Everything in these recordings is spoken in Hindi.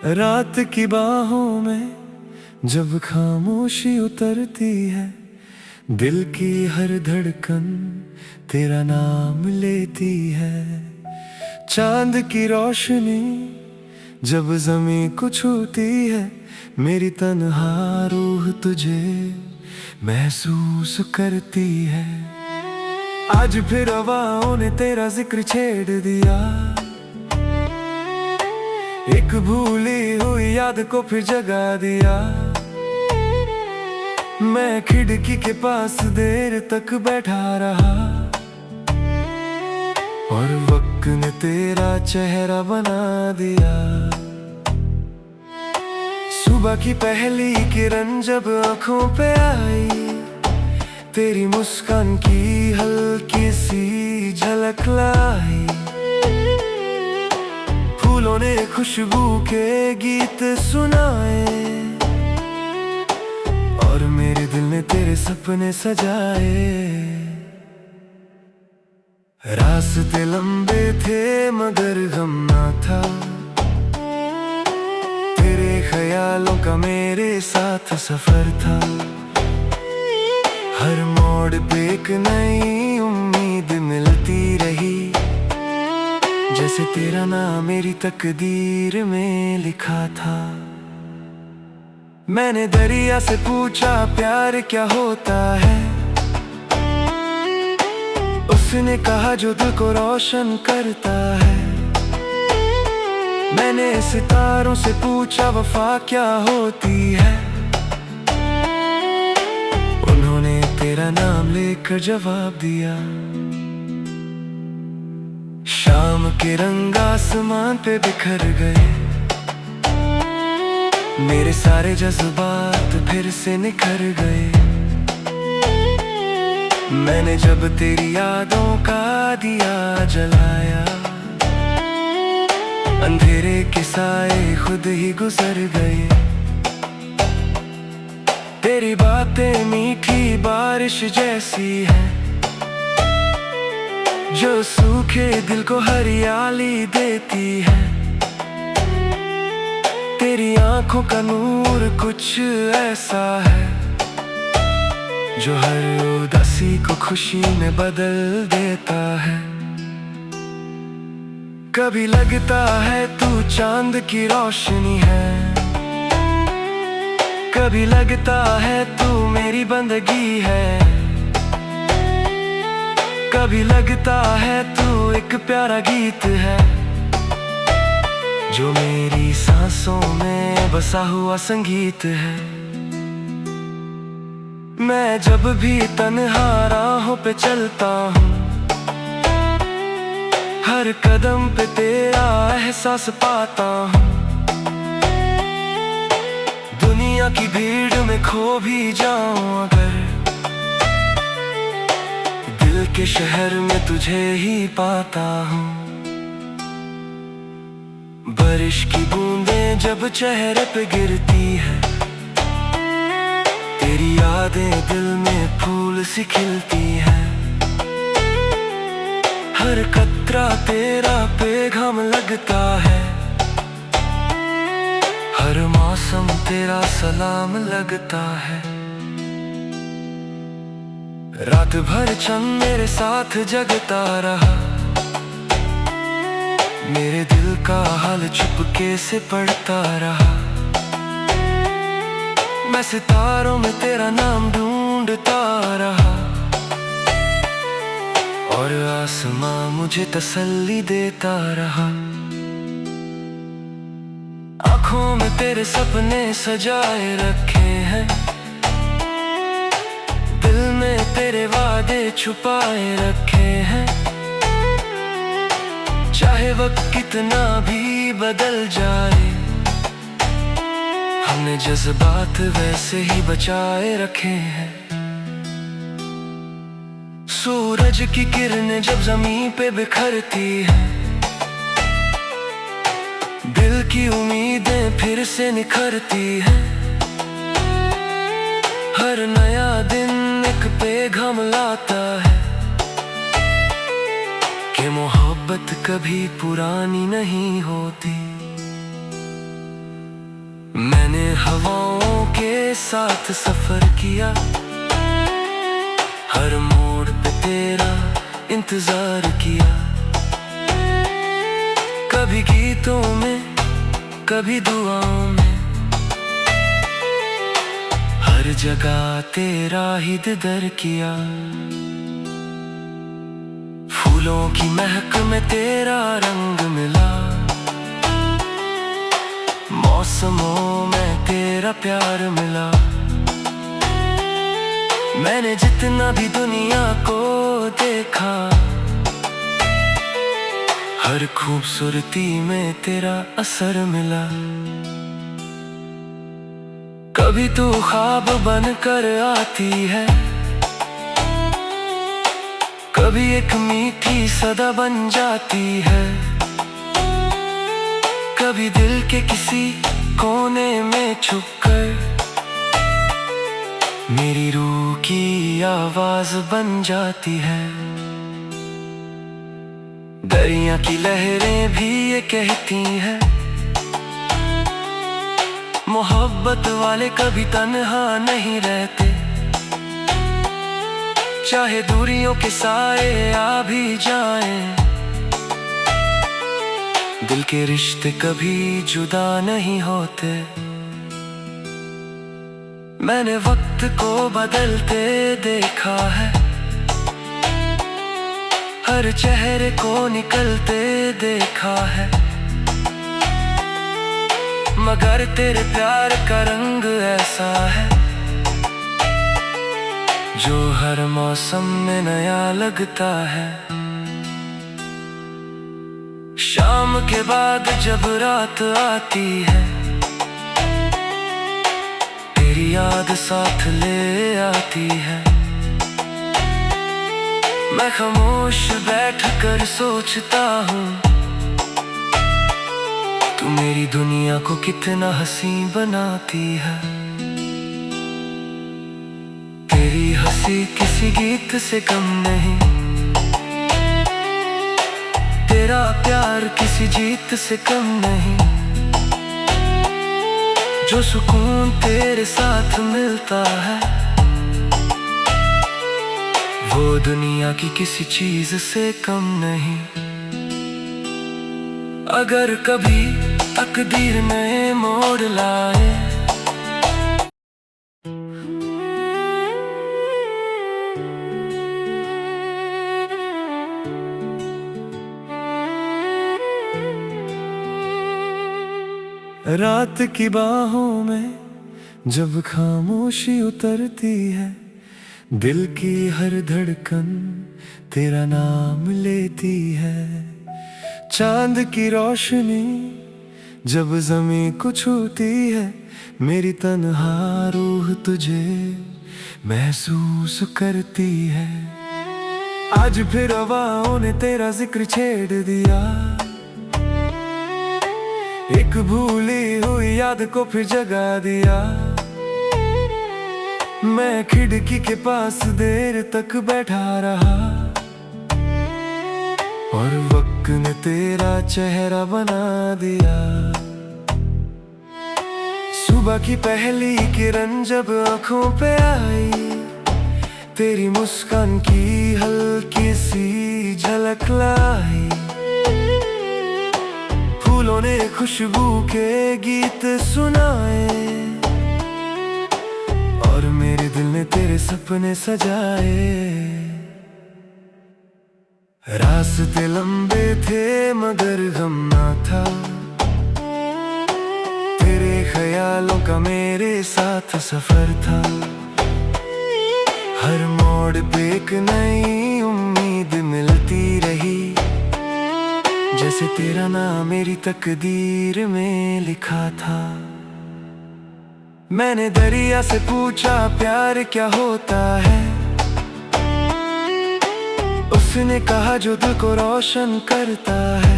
रात की बाहों में जब खामोशी उतरती है, दिल की हर धड़कन तेरा नाम लेती है। चांद की रोशनी जब ज़मीं को छूती है, मेरी तन्हा रूह तुझे महसूस करती है। आज फिर हवाओं ने तेरा जिक्र छेड़ दिया, एक भूली हुई याद को फिर जगा दिया। मैं खिड़की के पास देर तक बैठा रहा और वक्त ने तेरा चेहरा बना दिया। सुबह की पहली किरण जब आंखों पे आई, तेरी मुस्कान की हल्की सी झलक लाई। फूलों ने खुशबू के गीत सुनाए और मेरे दिल ने तेरे सपने सजाए। रास्ते लंबे थे मगर गम ना था, तेरे ख्यालों का मेरे साथ सफर था। हर मोड़ पे एक नई उम्मीद मिलती रही, जैसे तेरा नाम मेरी तकदीर में लिखा था। मैंने दरिया से पूछा प्यार क्या होता है, उसने कहा जो दिल को रोशन करता है। मैंने सितारों से पूछा वफा क्या होती है, उन्होंने तेरा नाम लेकर जवाब दिया। शाम के रंग आसमान पे बिखर गए, मेरे सारे जज्बात फिर से निखर गए। मैंने जब तेरी यादों का दिया जलाया, अंधेरे के साए खुद ही गुजर गए। तेरी बातें मीठी बारिश जैसी है, जो सूखे दिल को हरियाली देती है। तेरी आंखों का नूर कुछ ऐसा है, जो हर उदासी को खुशी में बदल देता है। कभी लगता है तू चांद की रोशनी है, कभी लगता है तू मेरी बंदगी है। कभी लगता है तू एक प्यारा गीत है, जो मेरी सांसों में बसा हुआ संगीत है। मैं जब भी तन्हा राहों पे चलता हूँ, हर कदम पे तेरा एहसास पाता हूँ। दुनिया की भीड़ में खो भी जाऊं अगर, दिल के शहर में तुझे ही पाता हूँ। बारिश की बूंदें जब चेहरे पे गिरती है, तेरी यादें दिल में फूल सी खिलती है। हर कतरा तेरा पैगाम लगता है, हर मौसम तेरा सलाम लगता है। रात भर चंद मेरे साथ जगता रहा, मेरे दिल का हाल चुपके से पढ़ता रहा। मैं सितारों में तेरा नाम ढूंढता रहा, और आसमां मुझे तसल्ली देता रहा। आँखों में तेरे सपने सजाए रखे हैं, दिल में तेरे वादे छुपाए रखे हैं। चाहे वक्त कितना भी बदल जाए, हमने जज्बात वैसे ही बचाए रखे हैं। सूरज की किरणें जब जमीन पे बिखरती हैं, दिल की उम्मीदें फिर से निखरती हैं। हर नया दिन एक पैगाम लाता है, कि मोहब्बत कभी पुरानी नहीं होती। मैंने हवाओं के साथ सफर किया, हर मोड़ पे तेरा इंतजार किया। कभी गीतों में, कभी दुआओं में, हर जगह तेरा ही दीदार किया। फूलों की महक में तेरा रंग मिला, मौसमों में तेरा प्यार मिला। मैंने जितना भी दुनिया को देखा, हर खूबसूरती में तेरा असर मिला। कभी तू ख्वाब बनकर आती है, कभी एक मीठी सदा बन जाती है। कभी दिल के किसी कोने में छुपकर मेरी रूह की आवाज बन जाती है। दरिया की लहरें भी ये कहती हैं, मोहब्बत वाले कभी तन्हा नहीं रहते। चाहे दूरियों के साए आ भी जाएं, दिल के रिश्ते कभी जुदा नहीं होते। मैंने वक्त को बदलते देखा है, हर चेहरे को निकलते देखा है। मगर तेरे प्यार का रंग ऐसा है, जो हर मौसम में नया लगता है। शाम के बाद जब रात आती है, तेरी याद साथ ले आती है। मैं खामोश बैठकर सोचता हूँ, तू मेरी दुनिया को कितना हंसी बनाती है। तेरी हंसी किसी गीत से कम नहीं, तेरा प्यार किसी जीत से कम नहीं। जो सुकून तेरे साथ मिलता है, वो दुनिया की किसी चीज से कम नहीं। अगर कभी तकदीर नए मोड़ लाए, रात की बाहों में जब खामोशी उतरती है, दिल की हर धड़कन तेरा नाम लेती है। चांद की रोशनी जब ज़मीं को छूती है, मेरी तन्हा रूह तुझे महसूस करती है। आज फिर हवाओं ने तेरा जिक्र छेड़ दिया, एक भूली हुई याद को फिर जगा दिया। मैं खिड़की के पास देर तक बैठा रहा, और वक्त ने तेरा चेहरा बना दिया। सुबह की पहली किरण जब आंखों पे आई, तेरी मुस्कान की हल्की सी झलक लाई। फूलों ने खुशबू के गीत सुनाए, और मेरे दिल ने तेरे सपने सजाए। रास्ते लंबे थे मगर गम ना था, तेरे ख्यालों का मेरे साथ सफर था। हर मोड़ पे एक नई उम्मीद मिलती रही, जैसे तेरा नाम मेरी तकदीर में लिखा था। मैंने दरिया से पूछा प्यार क्या होता है, उसने कहा जो दिल को रोशन करता है।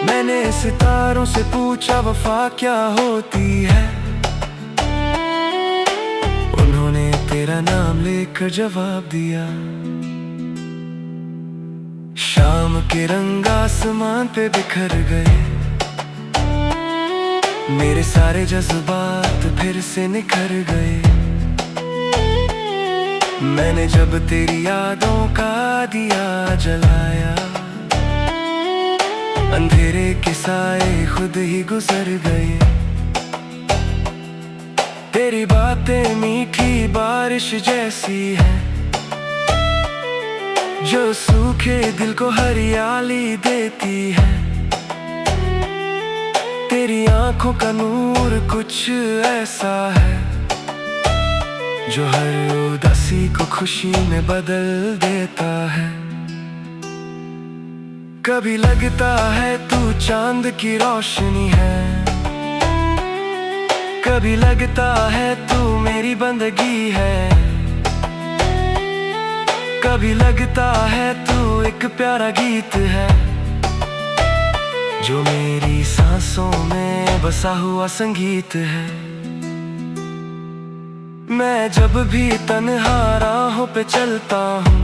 मैंने सितारों से पूछा वफा क्या होती है, उन्होंने तेरा नाम लेकर जवाब दिया। शाम के रंग आसमान पे बिखर गए, मेरे सारे जज्बात फिर से निखर गए। मैंने जब तेरी यादों का दिया जलाया, अंधेरे के साए खुद ही गुजर गए। तेरी बातें मीठी बारिश जैसी है, जो सूखे दिल को हरियाली देती है। तेरी आंखों का नूर कुछ ऐसा है, जो हर उदासी को खुशी में बदल देता है। कभी लगता है तू चांद की रोशनी है, कभी लगता है तू मेरी बंदगी है, कभी लगता है तू एक प्यारा गीत है, जो मेरी सांसों में बसा हुआ संगीत है। मैं जब भी तन्हा राहों पे चलता हूँ,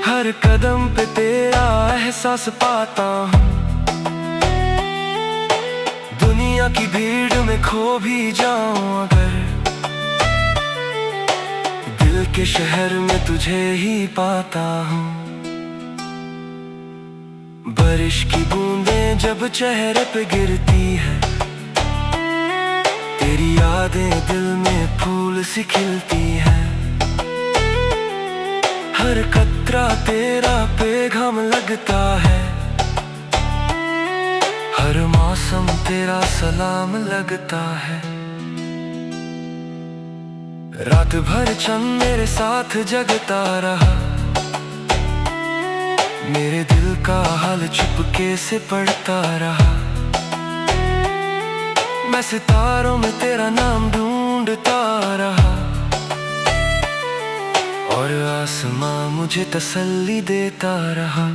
हर कदम पे तेरा एहसास पाता हूँ। दुनिया की भीड़ में खो भी जाऊं अगर, दिल के शहर में तुझे ही पाता हूँ। बारिश की बूंदें जब चेहरे पे गिरती है, तेरी यादें दिल में फूल सी खिलती है। हर कतरा तेरा पैगाम लगता है, हर मौसम तेरा सलाम लगता है। रात भर चंद मेरे साथ जगता रहा, मेरे दिल का हाल चुपके से पढ़ता रहा। मैं सितारों में तेरा नाम ढूंढता रहा, और आसमां मुझे तसल्ली देता रहा।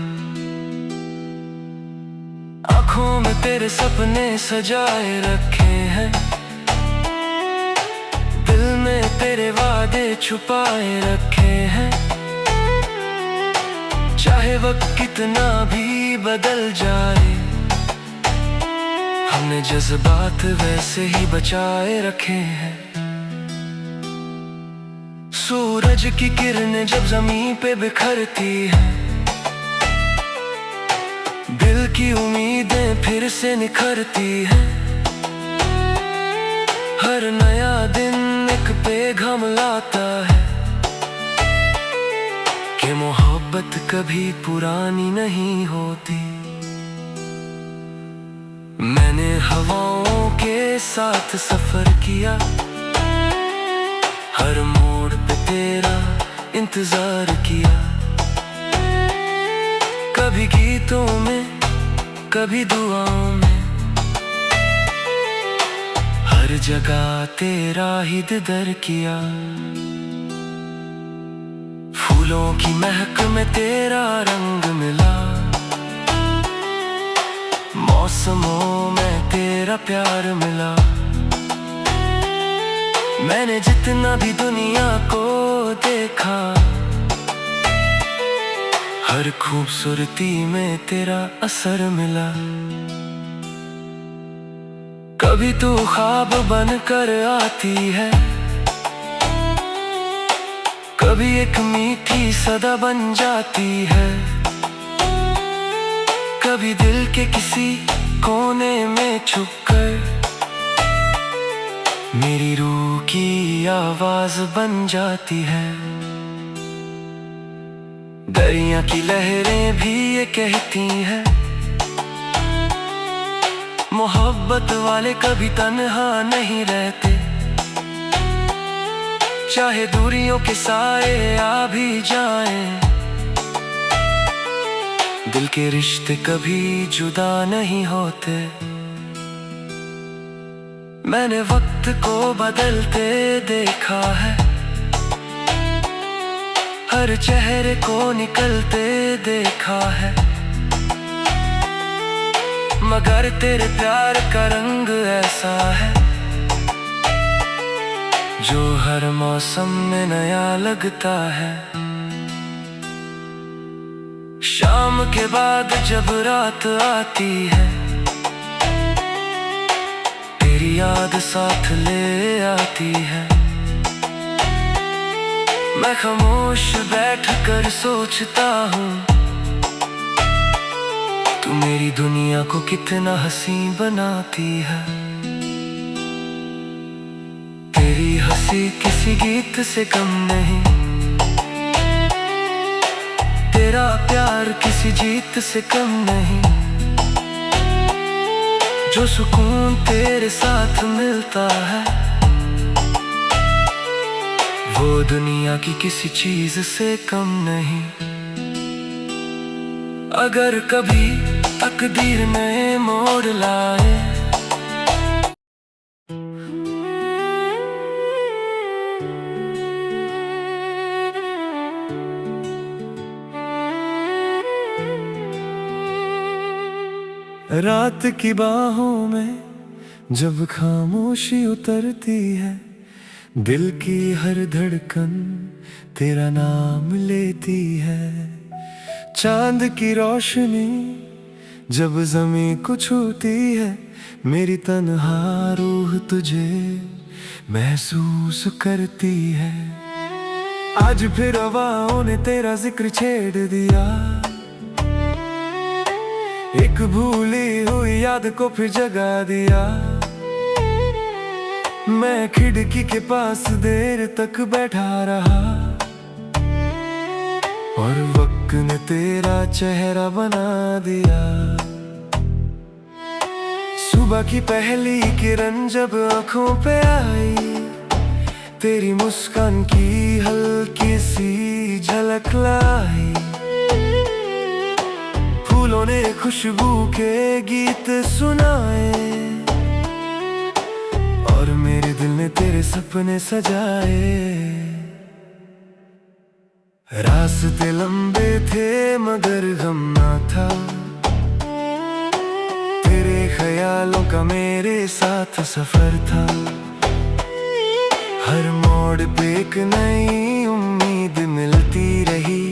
आँखों में तेरे सपने सजाए रखे हैं, दिल में तेरे वादे छुपाए रखे हैं। चाहे वक्त कितना भी बदल जाए, हमने जज्बात वैसे ही बचाए रखे हैं। सूरज की किरणें जब जमीन पे बिखरती है, दिल की उम्मीदें फिर से निखरती है। हर नया दिन एक पैगाम लाता है, कि मोहब्बत कभी पुरानी नहीं होती। मैंने हवाओं के साथ सफर किया, हर मोड़ पे तेरा इंतजार किया। कभी गीतों में, कभी दुआओं में, हर जगह तेरा ही दीदार किया। फूलों की महक में तेरा रंग मिला, मौसमों में तेरा प्यार मिला। मैंने जितना भी दुनिया को देखा, हर खूबसूरती में तेरा असर मिला। कभी तू ख्वाब बनकर आती है, कभी एक मीठी सदा बन जाती है। कभी दिल के किसी कोने में छुपकर मेरी रूह की आवाज बन जाती है। दरिया की लहरें भी ये कहती हैं, मोहब्बत वाले कभी तन्हा नहीं रहते। चाहे दूरियों के साए आ भी जाएं, दिल के रिश्ते कभी जुदा नहीं होते। मैंने वक्त को बदलते देखा है, हर चेहरे को निकलते देखा है। मगर तेरे प्यार का रंग ऐसा है, जो हर मौसम में नया लगता है। शाम के बाद जब रात आती है, याद साथ ले आती है। मैं खामोश बैठ कर सोचता हूँ, तू मेरी दुनिया को कितना हंसी बनाती है। तेरी हंसी किसी गीत से कम नहीं, तेरा प्यार किसी जीत से कम नहीं। जो सुकून तेरे साथ मिलता है, वो दुनिया की किसी चीज से कम नहीं। अगर कभी तकदीर में मोड़ लाए, रात की बाहों में जब खामोशी उतरती है, दिल की हर धड़कन तेरा नाम लेती है। चांद की रोशनी जब जमीन को छूती है, मेरी तन्हा रूह तुझे महसूस करती है। आज फिर हवाओं ने तेरा जिक्र छेड़ दिया, एक भूली हुई याद को फिर जगा दिया। मैं खिड़की के पास देर तक बैठा रहा, और वक्त ने तेरा चेहरा बना दिया। सुबह की पहली किरण जब आंखों पे आई, तेरी मुस्कान की हल्की सी झलक लाई। फूलों ने खुशबू के गीत सुनाए, और मेरे दिल ने तेरे सपने सजाए। रास्ते लंबे थे मगर गम ना था, तेरे ख्यालों का मेरे साथ सफर था। हर मोड़ पे एक नई उम्मीद मिलती रही,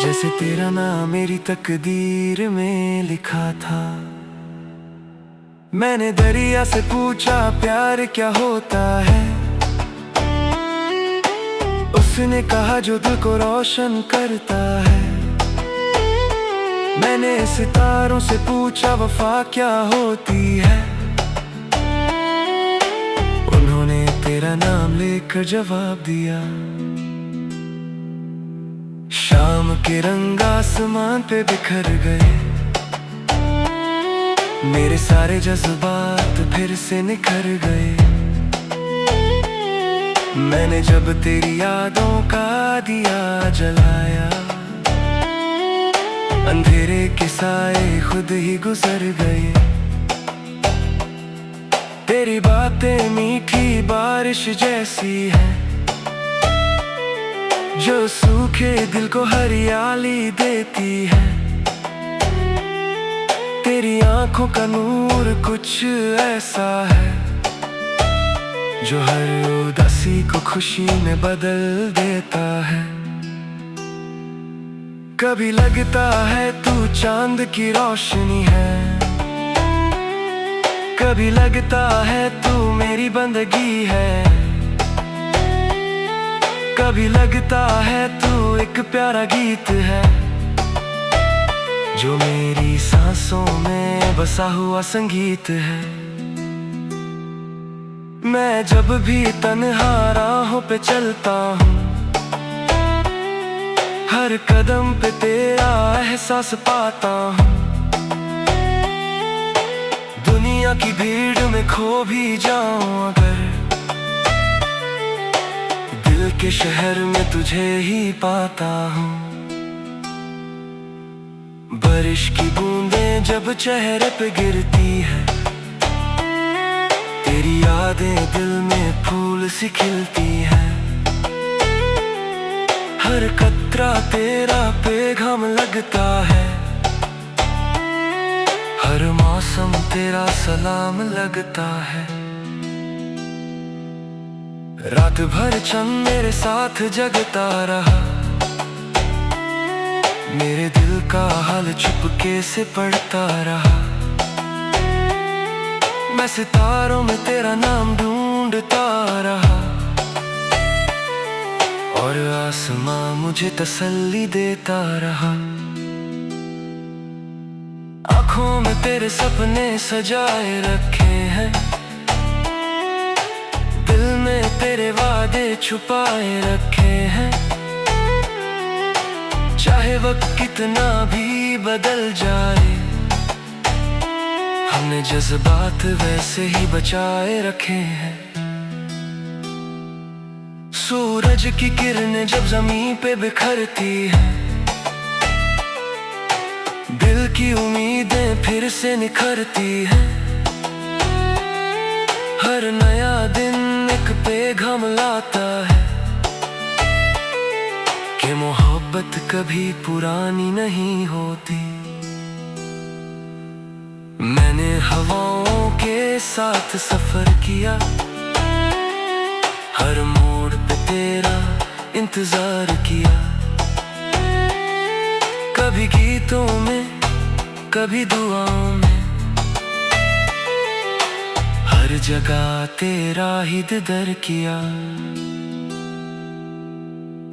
जैसे तेरा नाम मेरी तकदीर में लिखा था। मैंने दरिया से पूछा प्यार क्या होता है, उसने कहा जो दिल को रोशन करता है। मैंने सितारों से पूछा वफा क्या होती है, उन्होंने तेरा नाम लेकर जवाब दिया। शाम के रंग आसमान पे बिखर गए, मेरे सारे जज्बात फिर से निखर गए। मैंने जब तेरी यादों का दिया जलाया, अंधेरे के साए खुद ही गुजर गए। तेरी बातें मीठी बारिश जैसी है, जो सूखे दिल को हरियाली देती है। तेरी आंखों का नूर कुछ ऐसा है, जो हर उदासी को खुशी में बदल देता है। कभी लगता है तू चांद की रोशनी है, कभी लगता है तू मेरी बंदगी है। कभी लगता है तू एक प्यारा गीत है, जो मेरी सांसों में बसा हुआ संगीत है। मैं जब भी तन्हा राहों पे चलता हूँ, हर कदम पे तेरा एहसास पाता हूँ। दुनिया की भीड़ में खो भी जाऊं अगर, दिल के शहर में तुझे ही पाता हूँ। बारिश की बूंदें जब चेहरे पे गिरती है, तेरी यादें दिल में फूल सी खिलती है। हर कतरा तेरा पैगाम लगता है, हर मौसम तेरा सलाम लगता है। रात भर चंद मेरे साथ जगता रहा, मेरे दिल का हाल चुपके से पढ़ता रहा। मैं सितारों में तेरा नाम ढूंढता रहा, और आसमां मुझे तसल्ली देता रहा। आँखों में तेरे सपने सजाए रखे हैं, दिल में तेरे वादे छुपाए रखे हैं। चाहे वक्त कितना भी बदल जाए, हमने जज्बात वैसे ही बचाए रखे हैं। सूरज की किरणें जब जमीन पे बिखरती है, दिल की उम्मीदें फिर से निखरती है। हर नया दिन एक पैगाम लाता है कि मोहब्बत कभी पुरानी नहीं होती। मैंने हवाओं के साथ सफर किया, हर मोड़ पे तेरा इंतजार किया। कभी गीतों में, कभी दुआओं में, हर जगह तेरा ही दीदार किया।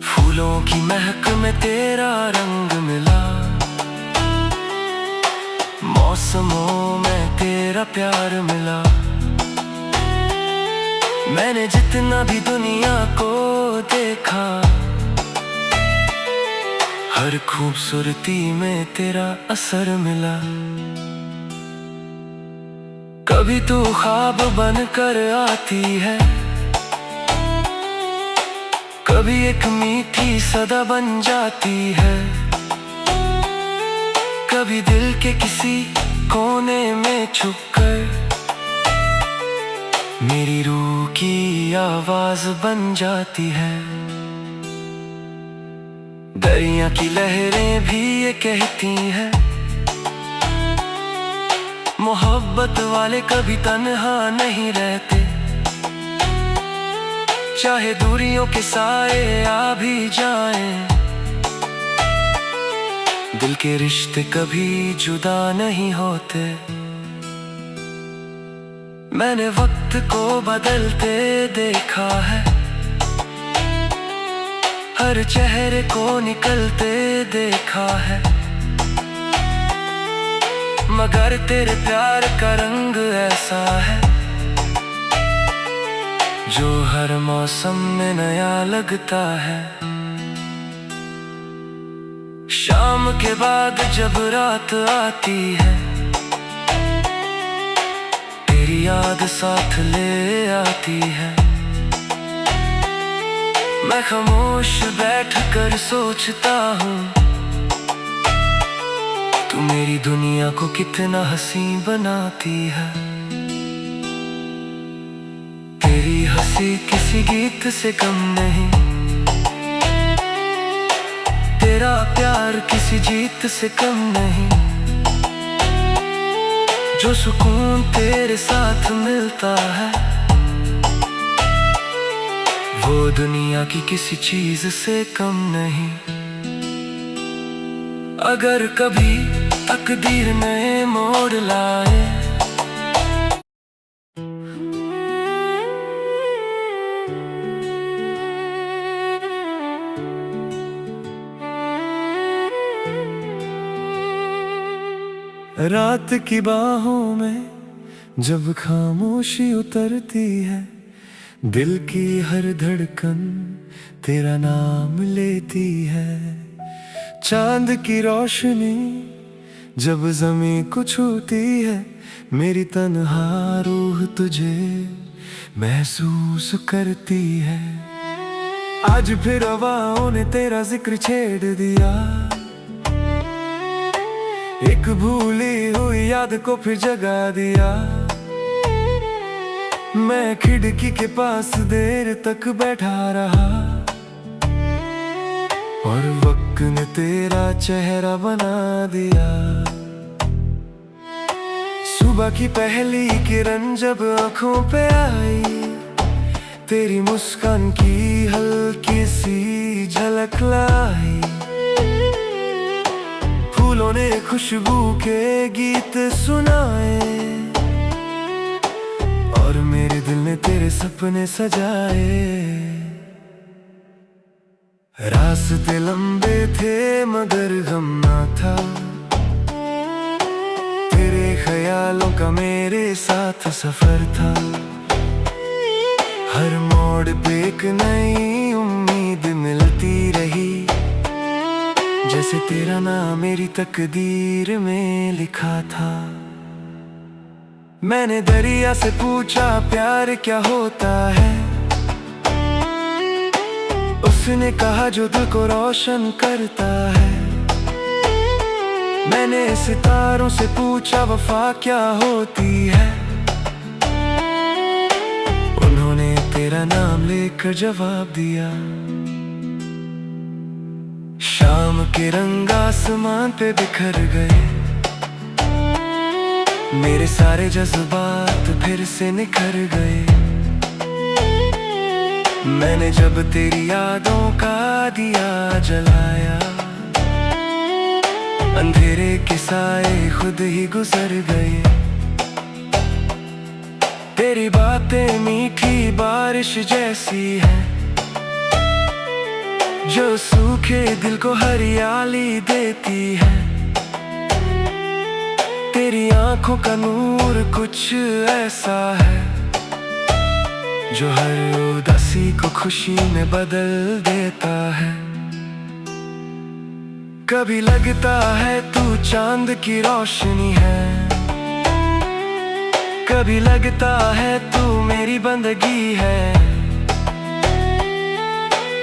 फूलों की महक में तेरा रंग मिला, मौसमों में तेरा प्यार मिला। मैंने जितना भी दुनिया को देखा, हर खूबसूरती में तेरा असर मिला। कभी तू ख्वाब बनकर आती है, कभी एक मीठी सदा बन जाती है। कभी दिल के किसी कोने में छुपकर मेरी रूह की आवाज बन जाती है। दरिया की लहरें भी ये कहती हैं, मोहब्बत वाले कभी तन्हा नहीं रहते। चाहे दूरियों के साए आ भी जाएं, दिल के रिश्ते कभी जुदा नहीं होते। मैंने वक्त को बदलते देखा है, हर चेहरे को निकलते देखा है। मगर तेरे प्यार का रंग ऐसा है जो हर मौसम में नया लगता है। शाम के बाद जब रात आती है, तेरी याद साथ ले आती है। मैं खामोश बैठकर सोचता हूँ, तू मेरी दुनिया को कितना हंसी बनाती है। तेरी हंसी किसी गीत से कम नहीं, तेरा प्यार किसी जीत से कम नहीं। जो सुकून तेरे साथ मिलता है, वो दुनिया की किसी चीज से कम नहीं। अगर कभी तकदीर नए मोड़ लाए, रात की बाहों में जब खामोशी उतरती है, दिल की हर धड़कन तेरा नाम लेती है। चांद की रोशनी जब ज़मीं को छूती है, मेरी तन्हा रूह तुझे महसूस करती है। आज फिर हवाओं ने तेरा जिक्र छेड़ दिया, एक भूली हुई याद को फिर जगा दिया। मैं खिड़की के पास देर तक बैठा रहा, और वक्त ने तेरा चेहरा बना दिया। सुबह की पहली किरण जब आँखों पे आई, तेरी मुस्कान की हल्की सी झलक लाई। फूलों ने खुशबू के गीत सुनाए, दिल ने तेरे सपने सजाए। रास्ते लंबे थे मगर गम ना था, तेरे ख्यालों का मेरे साथ सफर था। हर मोड़ पे एक नई उम्मीद मिलती रही, जैसे तेरा नाम मेरी तकदीर में लिखा था। मैंने दरिया से पूछा प्यार क्या होता है, उसने कहा जो दिल को रोशन करता है। मैंने सितारों से पूछा वफा क्या होती है, उन्होंने तेरा नाम लेकर जवाब दिया। शाम के रंग आसमान पे बिखर गए, मेरे सारे जज्बात फिर से निखर गए। मैंने जब तेरी यादों का दिया जलाया, अंधेरे के साए खुद ही गुजर गए। तेरी बातें मीठी बारिश जैसी है, जो सूखे दिल को हरियाली देती है। तेरी आंखों का नूर कुछ ऐसा है, जो हर उदासी को खुशी में बदल देता है। कभी लगता है तू चांद की रोशनी है, कभी लगता है तू मेरी बंदगी है।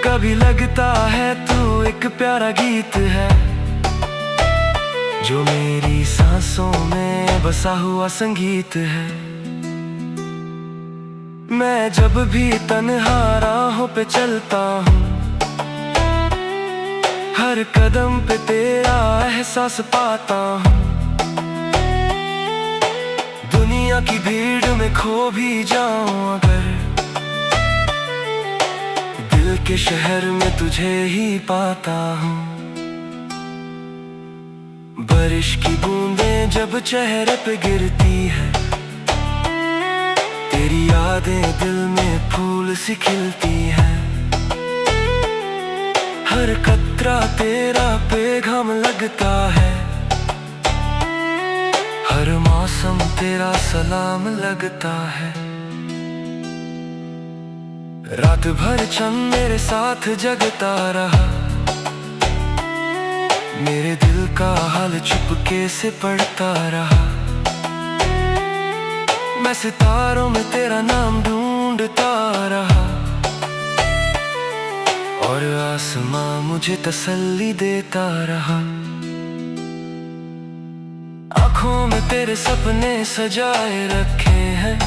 कभी लगता है तू एक प्यारा गीत है, जो मेरी सांसों में बसा हुआ संगीत है। मैं जब भी तन्हा राहों पे चलता हूँ, हर कदम पे तेरा एहसास पाता हूँ। दुनिया की भीड़ में खो भी जाऊं अगर, दिल के शहर में तुझे ही पाता हूँ। बारिश की बूंदें जब चेहरे पे गिरती है, तेरी यादें दिल में फूल सी खिलती है। हर कतरा तेरा पैगाम लगता है, हर मौसम तेरा सलाम लगता है। रात भर चंद मेरे साथ जगता रहा, मेरे दिल का हाल चुपके से पढ़ता रहा। मैं सितारों में तेरा नाम ढूंढता रहा, और आसमां मुझे तसल्ली देता रहा। आँखों में तेरे सपने सजाए रखे हैं,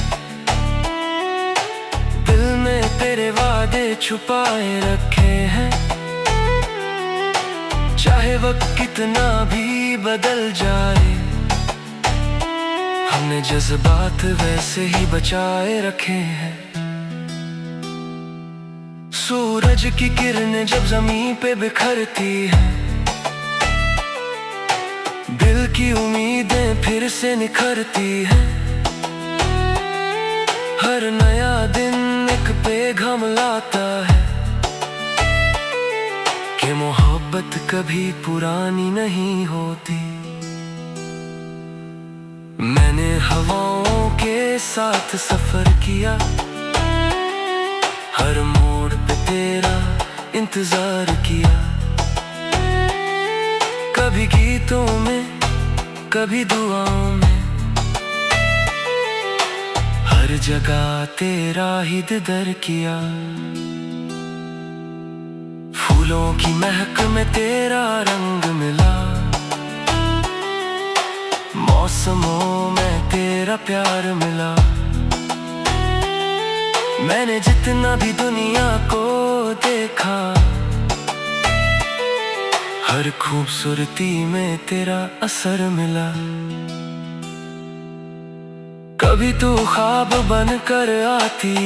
दिल में तेरे वादे छुपाए रखे हैं। चाहे वक्त कितना भी बदल जाए, हमने जज्बात वैसे ही बचाए रखे हैं। सूरज की किरणें जब जमीन पे बिखरती हैं, दिल की उम्मीदें फिर से निखरती हैं। हर नया दिन एक पैगाम लाता है, कि मोहब्बत कभी पुरानी नहीं होती। मैंने हवाओं के साथ सफर किया, हर मोड़ पे तेरा इंतजार किया। कभी गीतों में कभी दुआओं में, हर जगह तेरा ही दीदार किया। फूलों की महक में तेरा रंग मिला, मौसमों में तेरा प्यार मिला। मैंने जितना भी दुनिया को देखा, हर खूबसूरती में तेरा असर मिला। कभी तू ख्वाब बनकर आती